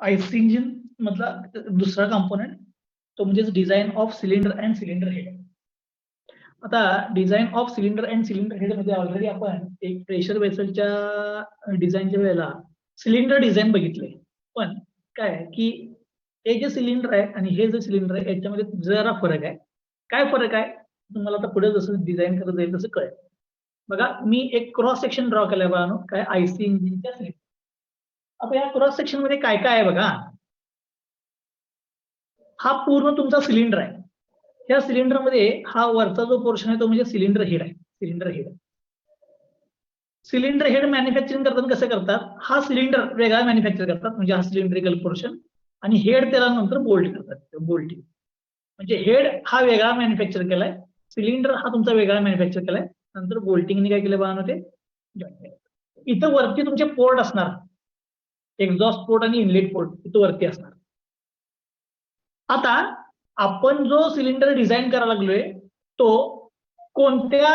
IC engine मधला दुसरा component तो म्हणजे design of cylinder and cylinder head. आता design of cylinder and cylinder head मध्ये ऑलरेडी आपण एक प्रेशर वेसलच्या डिझाईनच्या वेळेला सिलेंडर डिझाईन बघितले. पण काय आहे की हे जे सिलेंडर आहे आणि हे जे सिलेंडर आहे याच्यामध्ये जरा फरक आहे. काय फरक आहे तुम्हाला आता पुढे जसं डिझाईन करत जाईल तसं कळेल. बघा मी एक क्रॉस सेक्शन ड्रॉ केलाय बघा काय आयसी इंजिनच्या सिलेंडर. आता या क्रॉस सेक्शन मध्ये काय काय आहे बघा. हा पूर्ण तुमचा सिलेंडर आहे. या सिलेंडर मध्ये हा वरचा जो पोर्शन आहे तो म्हणजे सिलेंडर हेड आहे. Cylinder head cylinder head manufacturing करताना कसं करतात, हा सिलेंडर वेगळा मॅन्युफॅक्चर करतात म्हणजे हा सिलेंड्रिकल पोर्शन आणि हेड त्याला नंतर बोल्ट करतात. बोल्टिंग म्हणजे हेड हा वेगळा मॅन्युफॅक्चर केलाय, सिलेंडर हा तुमचा वेगळा मॅन्युफॅक्चर केलाय, नंतर बोल्टिंगने काय केलं बघा ते जॉईन केलं. इथं वरती तुमचे पोर्ट असणार, एक्झॉस्ट पोर्ट आणि इनलेट पोर्ट इथं वरती असणार. आता आपण जो सिलेंडर डिझाईन करायला लागलोय तो कोणत्या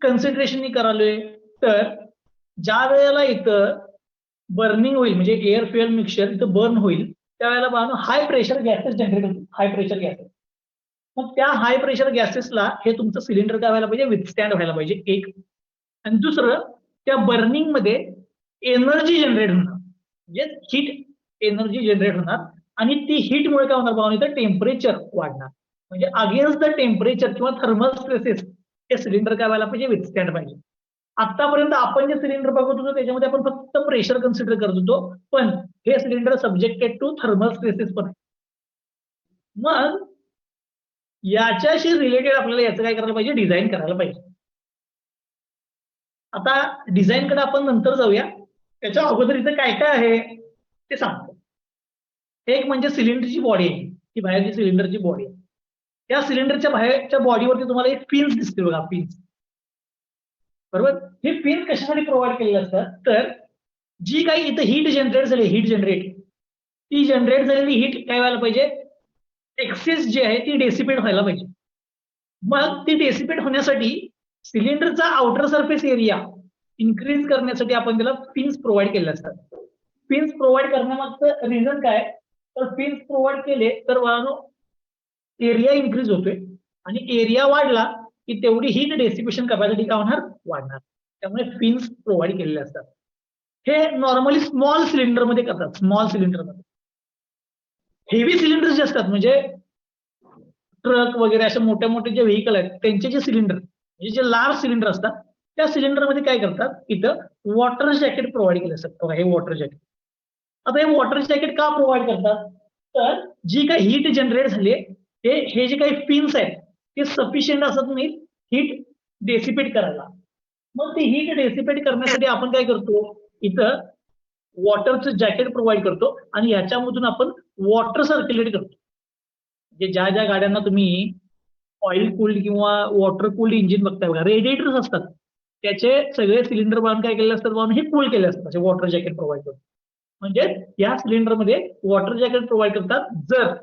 कन्सिडरेशननी करालोय, तर ज्या वेळेला इथं बर्निंग होईल म्हणजे एअर फ्युएल मिक्सचर इथं बर्न होईल त्यावेळेला बघा हाय प्रेशर गॅसेस जनरेट होतील. हाय प्रेशर गॅसेस, मग त्या हाय प्रेशर गॅसेसला हे तुमचं सिलेंडर काय व्हायला पाहिजे, विथस्टँड व्हायला पाहिजे एक. आणि दुसरं त्या बर्निंग मध्ये एनर्जी जनरेट होणार म्हणजे हीट एनर्जी जनरेट होणार आणि ती हीटमुळे काय होणार बघा इथं टेम्परेचर वाढणार. म्हणजे अगेन्स्ट द टेम्परेचर किंवा थर्मल स्ट्रेसेस हे सिलेंडर काय व्हायला पाहिजे, विथस्टँड पाहिजे. आतापर्यंत आपण जे सिलेंडर बघत होतो त्याच्यामध्ये आपण फक्त प्रेशर कन्सिडर करत होतो, पण हे cylinder subjected to thermal stresses पण आहे. मग याच्याशी रिलेटेड आपल्याला याचं काय करायला पाहिजे, डिझाईन करायला पाहिजे. आता डिझाईन कडे आपण नंतर जाऊया, त्याच्या अगोदर इथं काय काय आहे ते सांगतो. एक म्हणजे सिलेंडरची बॉडी आहे, ही बाहेरची सिलेंडरची बॉडी आहे. त्या सिलेंडरच्या बाहेरच्या बॉडीवरती तुम्हाला एक पिन्स दिसते बघा, पिन्स. बरोबर, हे पिन कशासाठी प्रोव्हाइड केलेले असतात, तर जी काही इथं हीट जनरेट झाली, हीट जनरेट ती जनरेट झालेली हीट काय व्हायला पाहिजे, एक्सेस जी आहे ती डेसिपेट व्हायला पाहिजे. मग ती डेसिपेट होण्यासाठी सिलेंडरचा आउटर सरफेस एरिया इन्क्रीज करण्यासाठी आपण त्याला पिन्स प्रोव्हाइड केले असतात. पिन्स प्रोव्हाइड करण्यामागचं रिझन काय, तर पिन्स प्रोव्हाइड केले तर एरिया इन्क्रीज होतोय आणि एरिया वाढला की तेवढी हीट डेसिपेशन कॅपॅसिटी काय होणार, वाढणार. त्यामुळे पिन्स प्रोव्हाइड केलेले असतात. हे नॉर्मली स्मॉल सिलेंडर मध्ये करतात. स्मॉल सिलेंडर मध्ये हेवी सिलेंडर जे असतात म्हणजे ट्रक वगैरे अशा मोठ्या मोठे जे व्हेकल आहेत त्यांचे जे सिलेंडर म्हणजे जे लार्ज सिलेंडर असतात त्या सिलेंडर मध्ये काय करतात, इथं वॉटर जॅकेट प्रोव्हाइड केलं असतं. हे वॉटर जॅकेट. आता हे वॉटर जॅकेट का प्रोव्हाइड करतात, तर जी काही हीट जनरेट झाली हे जे काही पिन्स आहेत ते सफिशियंट असत नाही हीट डेसिपेट करायला. मग ती हीट डेसिपेट करण्यासाठी आपण काय करतो, इथं वॉटरचं जॅकेट प्रोव्हाइड करतो आणि ह्याच्यामधून आपण वॉटर सर्क्युलेट करतो. म्हणजे ज्या ज्या गाड्यांना तुम्ही ऑइल कूल्ड किंवा वॉटर कूल्ड इंजिन बघताय बघा, रेडिएटर्स असतात त्याचे सगळे सिलेंडर बांधून काय केले असतात बघा, हे कूल केले असतात वॉटर जॅकेट प्रोव्हाइड करतो. म्हणजे या सिलेंडरमध्ये वॉटर जॅकेट प्रोव्हाइड करतात जर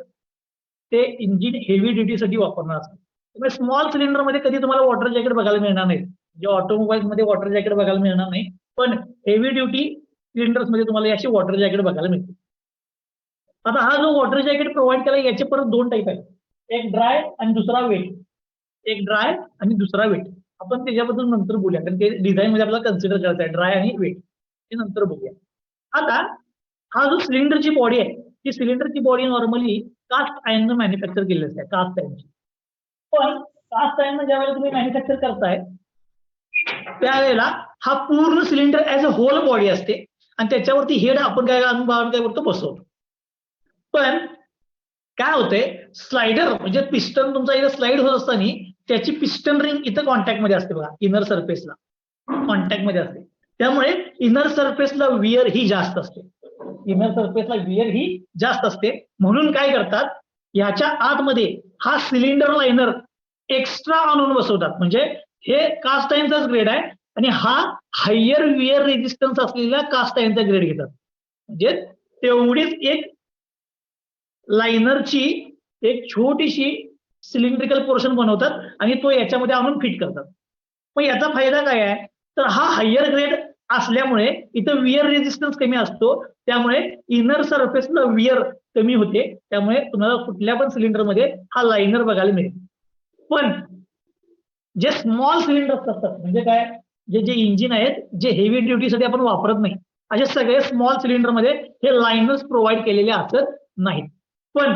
ते इंजिन हेवी ड्युटीसाठी वापरणार असेल. त्यामुळे स्मॉल सिलेंडर मध्ये कधी तुम्हाला वॉटर जॅकेट बघायला मिळणार नाही, जे ऑटोमोबाईल मध्ये वॉटर जॅकेट बघायला मिळणार नाही, पण हेवी ड्युटी सिलेंडर्स मध्ये तुम्हाला याची वॉटर जॅकेट बघायला मिळते. आता हा जो वॉटर जॅकेट प्रोव्हाइड केला याचे परत दोन टाईप आहेत, एक ड्राय आणि दुसरा वेट. एक ड्राय आणि दुसरा वेट. आपण त्याच्याबद्दल नंतर बोलूया कारण ते डिझाईन मध्ये आपल्याला कन्सिडर करायचं आहे ड्राय आणि वेट, ते नंतर बघूया. आता हा जो सिलेंडरची बॉडी आहे ती सिलेंडरची body normally cast iron manufacture केलेली असते, कास्ट आयर्नची. पण कास्ट आयर्न ज्यावेळेला तुम्ही मॅन्युफॅक्चर करताय त्यावेळेला हा पूर्ण cylinder as a whole body असते आणि त्याच्यावरती हेड आपण काय करतो, बसवतो. पण काय होतंय, स्लायडर म्हणजे पिस्टन तुमचा इथं स्लाइड होत असताना त्याची पिस्टन रिंग इथं कॉन्टॅक्ट मध्ये असते बघा, इनर सरफेसला कॉन्टॅक्ट मध्ये असते. त्यामुळे इनर सरफेसला वियर ही जास्त असते. इनर सरफेसला वियर ही जास्त असते. म्हणून काय करतात, याच्या आतमध्ये हा सिलेंडर लाइनर एक्स्ट्रा आणून बसवतात. म्हणजे हे कास्ट आयर्नचाच ग्रेड आहे आणि हा हायर वियर रेजिस्टन्स असलेला कास्ट आयर्नचा ग्रेड घेतात. म्हणजे तेवढीच एक लाइनरची एक छोटीशी सिलेंड्रिकल पोर्शन बनवतात आणि तो याच्यामध्ये आणून फिट करतात. मग याचा फायदा काय आहे, तर हा हायर ग्रेड असल्यामुळे इथं वियर रेजिस्टन्स कमी असतो, त्यामुळे इनर सरफेसला वियर कमी होते, त्यामुळे तुम्हाला कुठल्या पण सिलेंडरमध्ये हा लायनर बघायला मिळेल. पण जे स्मॉल सिलेंडर्स असतात म्हणजे काय, जे इंजिन आहेत जे हेवी ड्युटीसाठी आपण वापरत नाही, असे सगळे स्मॉल सिलेंडरमध्ये हे लायनर्स प्रोव्हाइड केलेले असत नाहीत. पण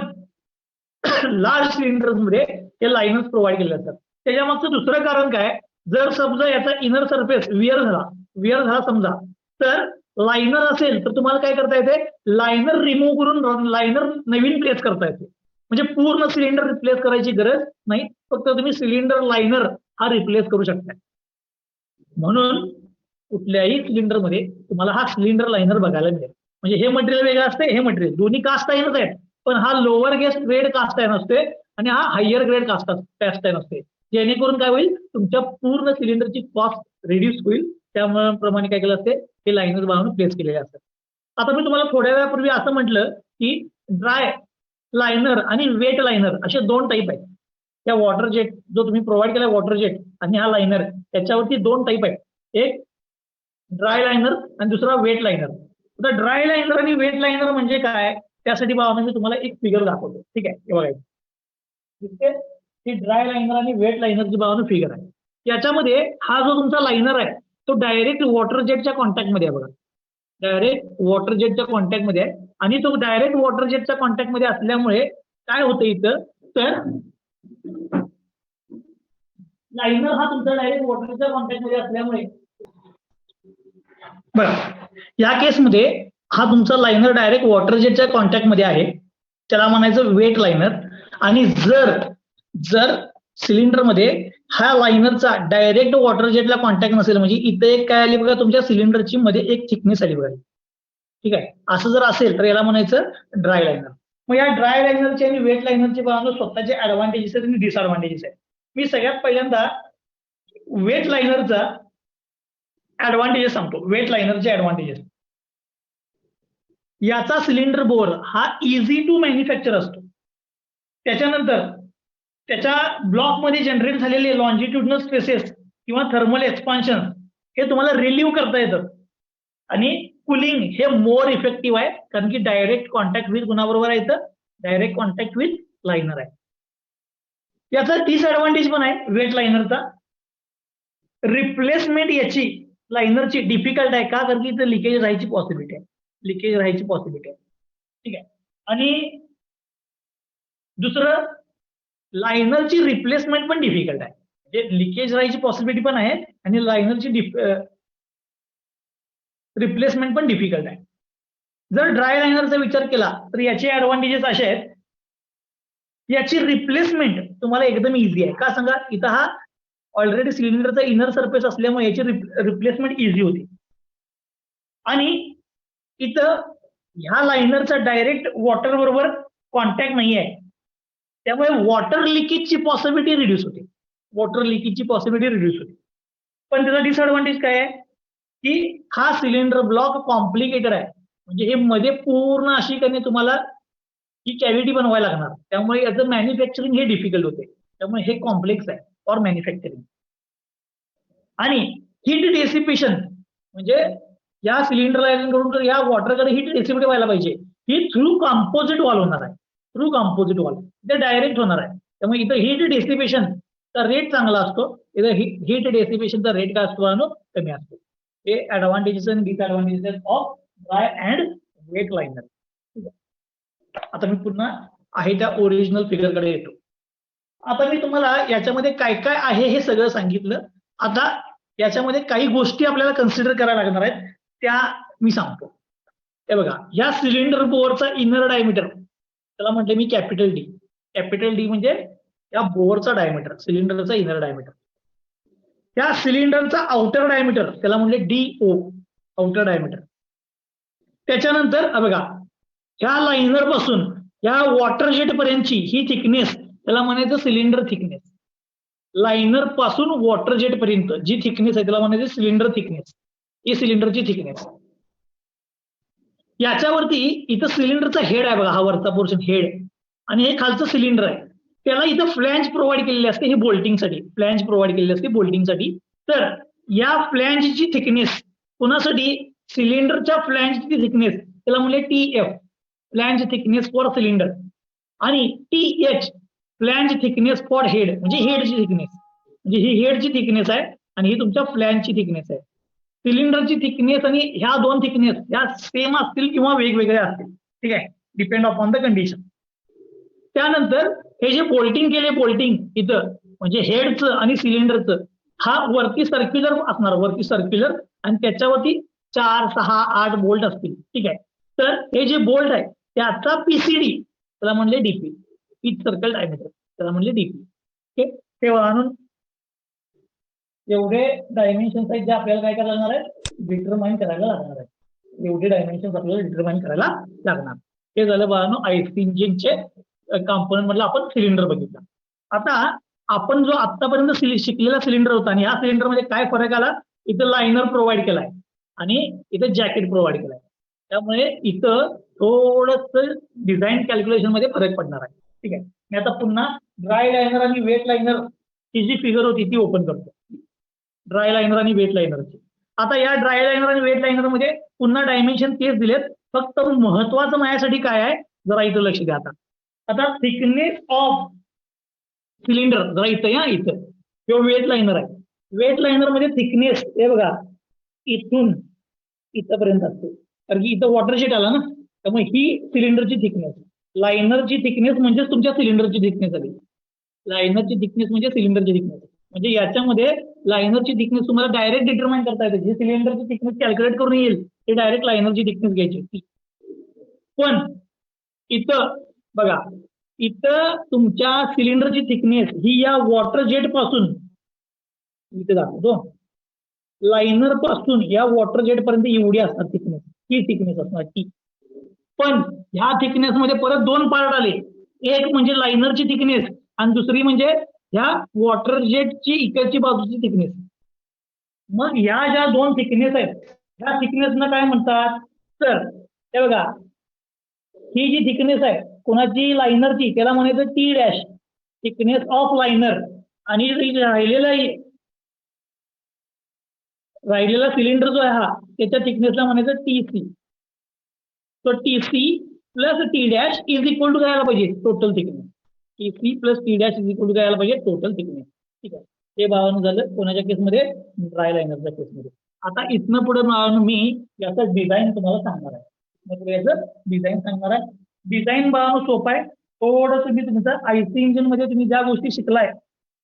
लार्ज सिलेंडर्समध्ये हे लायनर्स प्रोव्हाइड केले जातात. त्याच्यामागचं दुसरं कारण काय, जर समजा याचा इनर सरफेस वियर झाला समजा, तर लायनर असेल तर तुम्हाला काय करता येते, लायनर रिमूव्ह करून लायनर नवीन प्लेस करता येते. म्हणजे पूर्ण सिलेंडर रिप्लेस करायची गरज नाही, फक्त तुम्ही सिलेंडर लायनर हा रिप्लेस करू शकता. म्हणून कुठल्याही सिलेंडरमध्ये तुम्हाला हा सिलेंडर लायनर बघायला मिळेल. म्हणजे हे मटेरियल वेगळं असते, हे मटेरियल दोन्ही कास्ट आयर्नच आहेत, पण हा लोअर ग्रेड कास्ट आयर्न असते आणि हा हायर ग्रेड कास्ट आयर्न असते. जेणेकरून काय होईल, तुमच्या पूर्ण सिलेंडरची कॉस्ट रिड्यूस होईल. त्याप्रमाणे काय केलं असते, हे लायनर बनवून प्लेस केलेले असतात. आता मी तुम्हाला थोड्या वेळापूर्वी असं म्हटलं की ड्राय लायनर आणि वेट लायनर असे दोन टाईप आहेत. त्या वॉटर जेट जो तुम्ही प्रोव्हाइड केला वॉटर जेट आणि हा लायनर, त्याच्यावरती दोन टाईप आहेत, एक ड्राय लायनर आणि दुसरा वेट लायनर. आता ड्राय लायनर आणि वेट लायनर म्हणजे काय, त्यासाठी बाबा मी तुम्हाला एक फिगर दाखवतो. ठीक आहे, हे बघायचं, ही ड्राय लायनर आणि वेट लायनरची बाबा फिगर आहे. याच्यामध्ये हा जो तुमचा लायनर आहे तो डायरेक्ट वॉटर जेटच्या कॉन्टॅक्टमध्ये आहे बघा, डायरेक्ट वॉटर जेटच्या कॉन्टॅक्टमध्ये आहे. आणि तो डायरेक्ट वॉटर जेटच्या कॉन्टॅक्टमध्ये असल्यामुळे काय होतं इथं, तर लायनर हा तुमचा डायरेक्ट वॉटरच्या कॉन्टॅक्टमध्ये असल्यामुळे बरं, या केसमध्ये हा तुमचा लायनर डायरेक्ट वॉटर जेटच्या कॉन्टॅक्टमध्ये आहे, त्याला म्हणायचं वेट लायनर. आणि जर सिलेंडरमध्ये हा लायनरचा डायरेक्ट वॉटर जेटला कॉन्टॅक्ट नसेल, म्हणजे इथे एक काय आली बघा, तुमच्या सिलेंडरची मध्ये एक थिकनेस आली बघा, ठीक आहे, असं जर असेल तर याला म्हणायचं ड्राय लायनर. मग या ड्राय लायनरचे आणि वेट लायनरचे बघा स्वतःचे ऍडव्हान्टेजेस आहेत आणि डिसएडव्हान्टेजेस आहेत. मी सगळ्यात पहिल्यांदा वेट लायनरचा ऍडव्हान्टेजेस सांगतो. वेट लायनरचे ऍडव्हान्टेजेस, याचा सिलेंडर बोर हा इझी टू मॅन्युफॅक्चर असतो. त्याच्यानंतर त्याच्या ब्लॉकमध्ये जनरेट झालेले लॉन्जिट्युडनल स्ट्रेसेस किंवा थर्मल एक्सपान्शन हे तुम्हाला रिलीव्ह करता येतं. आणि कुलिंग हे मोर इफेक्टिव्ह आहे, कारण की डायरेक्ट कॉन्टॅक्ट विथ कुणाबरोबर आहे, तर डायरेक्ट कॉन्टॅक्ट विथ लायनर आहे. याचा डिसएडव्हान्टेज पण आहे वेट लायनरचा, रिप्लेसमेंट याची लायनरची डिफिकल्ट आहे. का, कारण की इथं लिकेज राहायची पॉसिबिलिटी आहे, ठीक आहे. आणि दुसरं, लायनरची रिप्लेसमेंट पण डिफिकल्ट आहे, म्हणजे लिकेज राहायची पॉसिबिलिटी पण आहे आणि लायनरची रिप्लेसमेंट पण डिफिकल्ट आहे. जर ड्राय लायनरचा विचार केला तर याचे ऍडव्हान्टेजेस असे आहेत, याची रिप्लेसमेंट तुम्हाला एकदम इझी आहे. का सांगा, इथं हा ऑलरेडी सिलेंडरचा इनर सरफेस असल्यामुळे याची रिप्लेसमेंट इझी होती. आणि इथं ह्या लायनरचा डायरेक्ट वॉटर बरोबर कॉन्टॅक्ट नाही आहे, त्यामुळे वॉटर लिकेजची पॉसिबिलिटी रिड्यूस होते, पण त्याचा डिसएडव्हान्टेज काय आहे की हा सिलेंडर ब्लॉक कॉम्प्लिकेटेड आहे, म्हणजे हे मध्ये पूर्ण अशी काही तुम्हाला ही कॅव्हिटी बनवायला लागणार, त्यामुळे याचं मॅन्युफॅक्चरिंग हे डिफिकल्ट होते, त्यामुळे हे कॉम्प्लेक्स आहे फॉर मॅन्युफॅक्चरिंग. आणि हीट डेसिपेशन म्हणजे या सिलेंडर लायनर कडून या वॉटरकडे हीट डेसिपेट व्हायला पाहिजे, ही थ्रू कंपोजिट वॉल होणार आहे, ते डायरेक्ट होणार आहे. त्यामुळे इथं हीट डेसिपेशनचा रेट चांगला असतो, इथं हीट डेसिपेशनचा रेट काय असतो, कमी असतो. हे ऍडव्हान्टेजेस आणि disadvantages of dry and wet liner. आता मी पुन्हा आहे त्या ओरिजिनल फिगर कडे येतो. आता मी तुम्हाला याच्यामध्ये काय काय आहे हे सगळं सांगितलं. आता याच्यामध्ये काही गोष्टी आपल्याला कन्सिडर करायला लागणार आहेत, त्या मी सांगतो. हे बघा, या सिलेंडर बोअरचा इनर डायमीटर त्याला म्हटले मी कॅपिटल डी म्हणजे या बोअरचा डायमीटर, सिलेंडरचा इनर डायमीटर. या सिलेंडरचा आउटर डायमीटर त्याला म्हणले DO, आउटर डायमीटर. त्याच्यानंतर बघा, ह्या लायनर पासून या वॉटर जेट पर्यंतची ही थिकनेस त्याला म्हणायचं सिलेंडर थिकनेस. लायनर पासून वॉटर जेट पर्यंत जी थिकनेस आहे त्याला म्हणायचं सिलेंडर थिकनेस, ही सिलेंडरची थिकनेस. याच्यावरती इथं सिलेंडरचा हेड आहे बघा, हा वरचा पोर्शन हेड, आणि हे खालचं सिलेंडर आहे, त्याला इथं फ्लॅंज प्रोव्हाइड केलेली असते, हे बोल्टिंगसाठी फ्लॅंज प्रोव्हाइड केलेली असते बोल्टिंगसाठी. तर या फ्लॅंजची थिकनेस कुणासाठी सिलेंडरच्या फ्लॅंजची थिकनेस त्याला म्हणले TF flange thickness for cylinder आणि TH flange thickness for head म्हणजे हेडची थिकनेस म्हणजे ही हेडची थिकनेस आहे आणि ही तुमच्या फ्लॅंजची थिकनेस आहे. सिलेंडरची थिकनेस आणि ह्या दोन थिकनेस ह्या सेम असतील किंवा वेगवेगळ्या असतील. ठीक आहे, डिपेंड अपॉन द कंडिशन. त्यानंतर हे जे बोल्टिंग केले बोल्टिंग इथं म्हणजे हेडचं आणि सिलेंडरचं हा वरती सर्क्युलर असणार वरती सर्क्युलर आणि त्याच्यावरती 4, 6, 8 बोल्ट असतील. ठीक आहे, तर हे जे बोल्ट आहे त्याचा PCD त्याला म्हणले DP पिच सर्कल डायमीटर त्याला म्हणले DP. ओके, ते आणून एवढे डायमेन्शन्स आहेत जे आपल्याला काय करायला लागणार आहे डिटरमाइन करायला लागणार आहे. एवढे डायमेन्शन्स आपल्याला डिटरमाइन करायला लागणार. हे झालं बाळांनो आयसी इंजिनचे कंपोनंट मधला आपण सिलेंडर बघितला. आता आपण जो आतापर्यंत शिकलेला सिलेंडर होता आणि या सिलेंडर मध्ये काय फरक आला, इथं लायनर प्रोव्हाइड केलाय आणि इथं जॅकेट प्रोव्हाइड केलाय. त्यामुळे इथं थोडंसं डिझाईन कॅल्क्युलेशन मध्ये फरक पडणार आहे. ठीक आहे, मी आता पुन्हा ड्राय लायनर आणि वेट लायनर ची जी फिगर होती ती ओपन करतो. ड्राय लायनर आणि वेट लायनरची. आता या ड्राय लायनर आणि वेट लायनर मध्ये पुन्हा डायमेन्शन तेच दिलेत, फक्त महत्वाचं माझ्यासाठी काय आहे जरा इथं लक्ष द्या. आता थिकनेस ऑफ सिलेंडर जरा इथं या इथं किंवा वेट लायनर आहे. वेट लायनर मध्ये थिकनेस हे बघा इथून इथपर्यंत असते कारण की इथं वॉटर जेट आला ना, त्यामुळे ही सिलेंडरची थिकनेस. लायनरची थिकनेस म्हणजे तुमच्या सिलेंडरची थिकनेस आली. लायनरची थिकनेस म्हणजे सिलेंडरची थिकनेस. म्हणजे याच्यामध्ये लायनरची थिकनेस तुम्हाला डायरेक्ट डिटरमाइन करता येते. जी सिलेंडरची थिकनेस कॅल्क्युलेट करून येईल ते डायरेक्ट लायनरची थिकनेस घ्यायची. पण इथं बघा इथं तुमच्या सिलेंडरची थिकनेस ही या वॉटर जेट पासून इथे दाखवतो लायनर पासून या वॉटर जेट पर्यंत एवढी असणार थिकनेस. ही थिकनेस असणार ती. पण ह्या थिकनेस मध्ये परत दोन पार्ट आले. एक म्हणजे लायनरची थिकनेस आणि दुसरी म्हणजे ह्या वॉटर जेटची इकडची बाजूची थिकनेस. मग ह्या ज्या दोन थिकनेस आहेत ह्या थिकनेसना काय म्हणतात तर हे बघा ही जी थिकनेस आहे कोणाची लायनरची त्याला म्हणायचं T' थिकनेस ऑफ लायनर आणि राहिलेला सिलेंडर जो आहे हा त्याच्या थिकनेसला म्हणायचं TC. तो TC plus T' is equal to काय पाहिजे total thickness. TC plus T' is equal to काय पाहिजे टोटल थिकनेस. ठीक आहे, हे भावानं झालं कोणाच्या केसमध्ये ड्राय लायनरच्या केसमध्ये. आता इथनं पुढे मी याचं डिझाईन तुम्हाला सांगणार आहे. मग याचं डिझाईन सांगणार आहे. डिझाईन भावानं सोपं आहे. थोडं तुम्ही तुमचं आयसी इंजिन मध्ये तुम्ही ज्या गोष्टी शिकलाय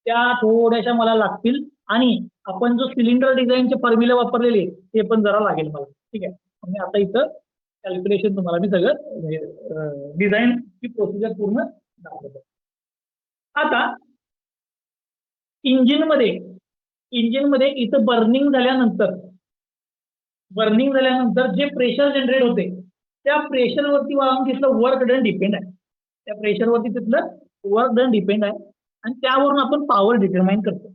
त्या थोड्याशा मला लागतील आणि आपण जो सिलेंडर डिझाईनचे फॉर्म्युले वापरलेले ते पण जरा लागेल मला. ठीक आहे, मी आता इथं कॅल्क्युलेशन तुम्हाला मी सगळं डिझाईनची प्रोसिजर पूर्ण दाखवतो. आता इंजिनमध्ये इथं बर्निंग झाल्यानंतर जे प्रेशर जनरेट होते त्या प्रेशरवरती तिथलं वर्क डन डिपेंड आहे. त्या प्रेशरवरती तिथलं वर्क डन डिपेंड आहे आणि त्यावरून आपण पॉवर डिटरमाइन करतो.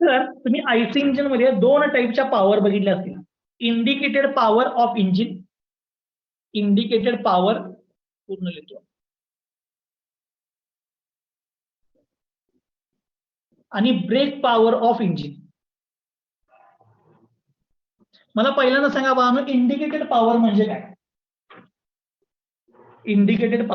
तर तुम्ही आयसी इंजिन मध्ये दोन टाईपच्या पॉवर बघितल्या असतील. Indicated power of engine, indicated power पूर्ण लिहितो आणि ब्रेक पॉवर ऑफ इंजिन. मला पहिल्यांदा सांगा बाबा इंडिकेटेड पॉवर म्हणजे काय. इंडिकेटेड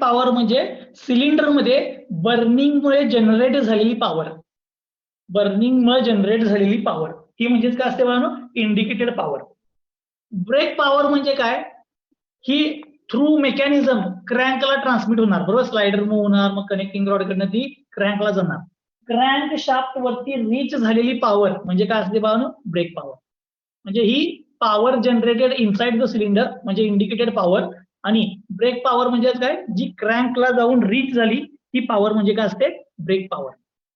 पॉवर म्हणजे सिलेंडर मध्ये बर्निंगमुळे जनरेट झालेली पॉवर. ही म्हणजेच काय असते बाबा इंडिकेटेड पॉवर. ब्रेक पॉवर म्हणजे काय, ही थ्रू मेकॅनिझम क्रँकला ट्रान्समिट होणार. बरोबर, स्लायडर मूव्ह होणार मग कनेक्टिंग रॉड कडनं ती क्रँकला जाणार. क्रँक शाफ्ट वरती रीच झालेली पॉवर म्हणजे काय असते बाबा ब्रेक पॉवर. म्हणजे ही power generated inside the cylinder म्हणजे इंडिकेटेड पॉवर आणि ब्रेक पॉवर म्हणजे काय जी क्रँकला जाऊन रीच झाली ती पॉवर म्हणजे काय असते ब्रेक पॉवर.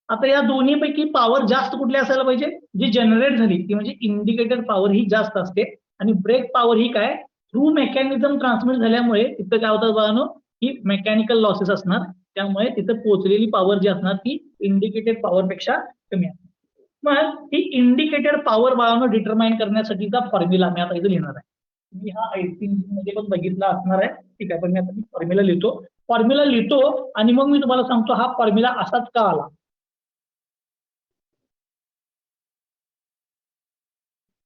आता या दोन्हीपैकी पॉवर जास्त कुठली असायला पाहिजे जी जनरेट झाली ती म्हणजे इंडिकेटेड पॉवर ही जास्त असते आणि ब्रेक पॉवर ही काय थ्रू मेकॅनिझम ट्रान्समिट झाल्यामुळे तिथं काय होतं बाळांनो ही मेकॅनिकल लॉसेस असणार. त्यामुळे तिथं पोहोचलेली पॉवर जी असणार ती इंडिकेटेड पॉवर पेक्षा कमी असणार. मग ही इंडिकेटेड पॉवर बाळांनो डिटरमाइन करण्यासाठीचा फॉर्म्युला मी आता इथे लिहिणार आहे. मी हा आयसी इंजिन मध्ये पण बघितला असणार आहे. ठीक आहे, पण मी आता फॉर्म्युला लिहितो. फॉर्म्युला लिहितो आणि मग मी तुम्हाला सांगतो हा फॉर्म्युला असाच का आला.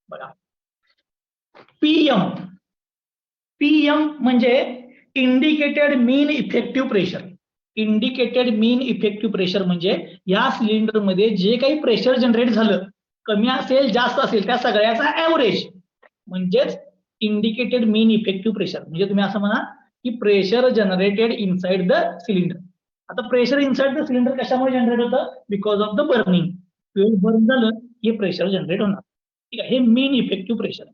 बघा, पीएम म्हणजे इंडिकेटेड मीन इफेक्टिव्ह प्रेशर. इंडिकेटेड मीन इफेक्टिव्ह प्रेशर म्हणजे या सिलेंडरमध्ये जे काही प्रेशर जनरेट झालं, कमी असेल जास्त असेल, त्या सगळ्याचा ऍव्हरेज म्हणजेच इंडिकेटेड मीन इफेक्टिव्ह प्रेशर. म्हणजे तुम्ही असं म्हणा की pressure generated inside the cylinder. आता प्रेशर इनसाइड द सिलेंडर कशामुळे जनरेट होतं? Because of the burning. Fuel burn झालं हे प्रेशर जनरेट होणार. ठीक आहे, हे मीन इफेक्टिव्ह प्रेशर.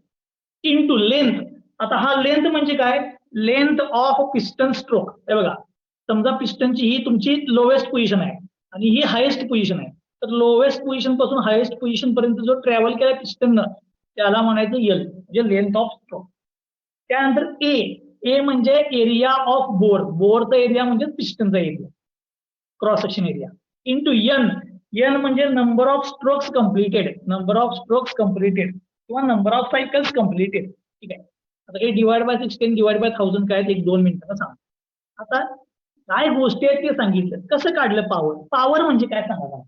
Into length. आता हा लेंथ म्हणजे काय? Length of piston stroke. हे बघा, समजा पिस्टनची ही तुमची लोवेस्ट पोझिशन आहे आणि ही हायेस्ट पोझिशन आहे. तर लोवेस्ट पोझिशन पासून हायेस्ट पोझिशन पर्यंत जो ट्रॅव्हल केला पिस्टननं त्याला म्हणायचं एल, म्हणजे लेंथ ऑफ स्ट्रोक. त्यानंतर ए म्हणजे एरिया ऑफ बोर. बोरचा एरिया म्हणजे पिस्टनचा area, cross section area. Into N म्हणजे number of strokes completed. Number of strokes completed किंवा नंबर ऑफ सायकल्स कम्प्लिटेड. ठीक आहे, आता हे डिवाइड बाय 16 डिवाइड बाय 1000 काय 1-2 मिनिटांना सांगा. आता काय गोष्टी आहेत ते सांगितलं. कसं काढलं पॉवर? पॉवर म्हणजे काय सांगा.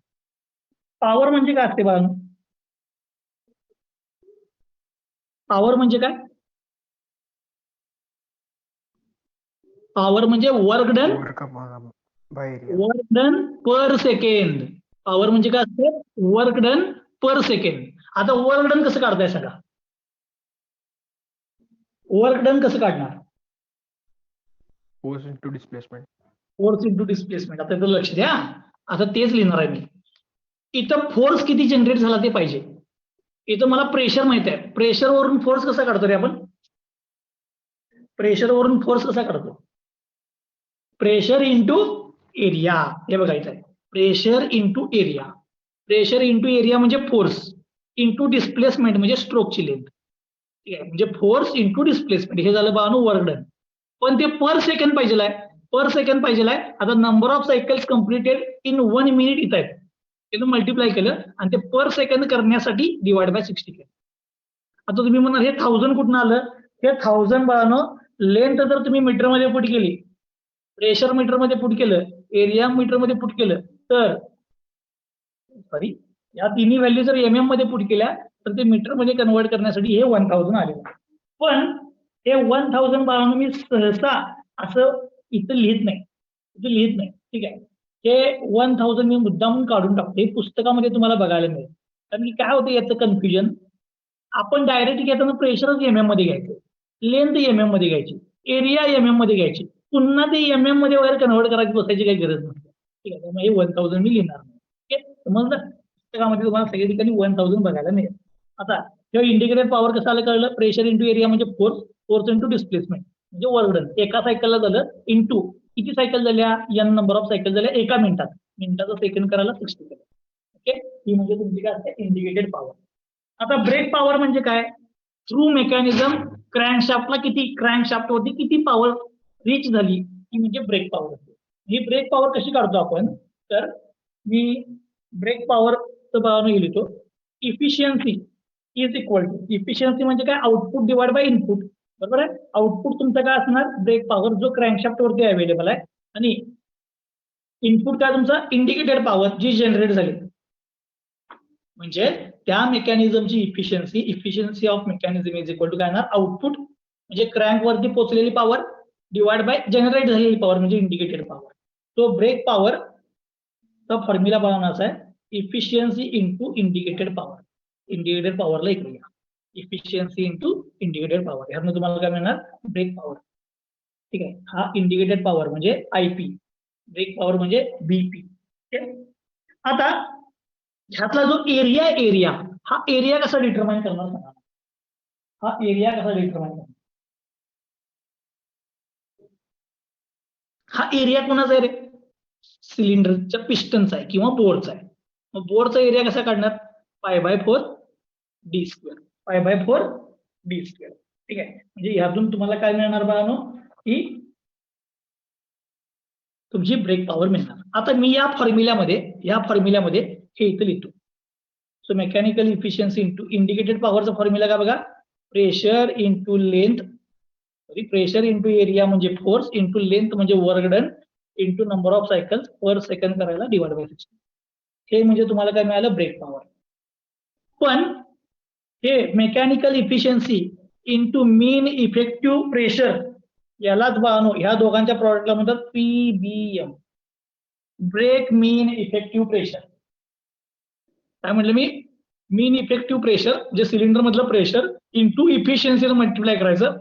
पॉवर म्हणजे काय असते बाळा? पॉवर म्हणजे काय? पॉवर म्हणजे वर्क डन पर सेकंड. पॉवर म्हणजे काय असते? वर्क डन पर सेकंड. आता वर्क डन कसं काढताय सगळा? वर्क डन कसं काढणार? Force into displacement. Force into displacement. आता इथं लक्ष द्या, आता तेच लिहिणार आहे मी. इथं फोर्स किती जनरेट झाला ते पाहिजे. इथं मला प्रेशर माहित आहे. प्रेशर वरून फोर्स कसा काढतो रे आपण? प्रेशर वरून फोर्स कसा काढतो? Pressure into area. हे बघा इथं आहे, pressure into area. Pressure into area म्हणजे फोर्स, इंटू डिस्प्लेसमेंट म्हणजे स्ट्रोकची लेंथ. ठीक आहे, म्हणजे फोर्स इंटू डिस्प्लेसमेंट. हे झालं बानो वर्क डन. पण ते पर सेकंड पाहिजे आहे. पर सेकंड पाहिजे आहे. आता number of cycles completed in 1 minute इथं आहे, त्यानं मल्टिप्लाय केलं आणि ते पर सेकंड करण्यासाठी डिवाइड बाय 60 केलं. आता तुम्ही म्हणाल हे 1000 कुठून आलं? हे 1000 बाळानं लेंथ जर तुम्ही मीटरमध्ये पुट केली, प्रेशर मीटरमध्ये पुट केलं, एरिया मीटरमध्ये पुट केलं, तर सॉरी या तिन्ही व्हॅल्यू जर एमएम मध्ये पुट केल्या तर ते मीटरमध्ये कन्वर्ट करण्यासाठी हे 1000 आले. पण हे 1000 बाळानं मी सहसा असं इथं लिहित नाही. ठीक आहे, हे 1000 मी मुद्दामून काढून टाकतो. हे पुस्तकामध्ये तुम्हाला बघायला मिळेल. कारण की काय होतं याचं कन्फ्युजन, आपण डायरेक्ट घेताना प्रेशरच एमएम मध्ये घ्यायचं, लेंथ एमएम मध्ये घ्यायची, एरिया एमएम मध्ये घ्यायची, पुन्हा ते एमएम मध्ये वगैरे कन्वर्ट करायची बसायची काही गरज नसते. ठीक आहे, त्यामुळे 1000 मी लिहिणार नाही. ठीक आहे, समजलं? पुस्तकामध्ये तुम्हाला सगळ्या ठिकाणी 1000 बघायला मिळेल. आता जेव्हा इंडिकेटेड पॉवर कसं आलं कळलं? प्रेशर इंटू एरिया म्हणजे फोर्स इंटू डिस्प्लेसमेंट म्हणजे वर्क डन. एका सायकलला झालं इंटू किती सायकल झाल्या? एन नंबर ऑफ सायकल झाल्या एका मिनिटात. मिनिटाचा सेकंड करायला 60 केलं. ओके, ही म्हणजे तुमची काय असते? Indicated power. आता ब्रेक पॉवर म्हणजे काय? थ्रू मेकॅनिझम क्रँकशाफ्टला क्रँकशाफ्ट वरती किती पॉवर रीच झाली ती म्हणजे ब्रेक पॉवर असते. ही ब्रेक पॉवर कशी काढतो आपण? तर मी ब्रेक पॉवर लिहितो. Efficiency is equal to, efficiency म्हणजे काय? Output divide by input. बरोबर आहे? आउटपुट तुमचं काय असणार? ब्रेक पॉवर जो क्रँकशाफ्ट वरती अवेलेबल आहे, आणि इनपुट काय तुमचा? इंडिकेटेड पॉवर जी जनरेट झाली. म्हणजे त्या मेकॅनिझमची efficiency of mechanism is equal to काय येणार? आउटपुट म्हणजे क्रँक वरती पोहोचलेली पॉवर डिवाइड बाय जनरेट झालेली पॉवर म्हणजे इंडिकेटेड पॉवर. तो ब्रेक पॉवर चा फॉर्म्युला बनवण्याचा आहे efficiency into indicated power. Indicated पॉवरला इकडे घ्या, इफिशियन्सी इंटू इंडिकेटेड पॉवर. ह्यातनं तुम्हाला काय मिळणार? Brake power. ठीक आहे, हा इंडिकेटेड पॉवर म्हणजे आयपी, ब्रेक पॉवर म्हणजे बीपी. आता ह्यातला जो एरिया हा एरिया कसा डिटरमाइन करणार सांगा? हा एरिया कसा डिटरमाइन करणार? हा एरिया कोणाचा आहे रे? सिलेंडरच्या पिस्टनचा आहे किंवा बोरचा आहे. मग बोरचा एरिया कसा काढणार? π/4 d². π/4 d². ठीक आहे, म्हणजे ह्यातून तुम्हाला काय मिळणार बाळांनो? की तुमची ब्रेक पॉवर मिळणार. आता मी या फॉर्म्युल्यामध्ये हे इथं लिहितो. So mechanical efficiency into indicated पॉवरचा फॉर्म्युला काय बघा? Pressure into length sorry, pressure into area म्हणजे फोर्स इंटू लेंथ म्हणजे work done into number of cycles per second करायला डिवाइड बाय 60. हे म्हणजे तुम्हाला काय मिळालं, ब्रेक पॉवर. पण हे mechanical efficiency into mean effective pressure, यालाच बानो ह्या दोघांच्या प्रॉडक्टला म्हणतात PBM, brake mean effective pressure. काय म्हटलं मी, मीन इफेक्टिव्ह प्रेशर जे सिलेंडर मधलं प्रेशर इंटू इफिशियन्सीला मल्टिप्लाय करायचं,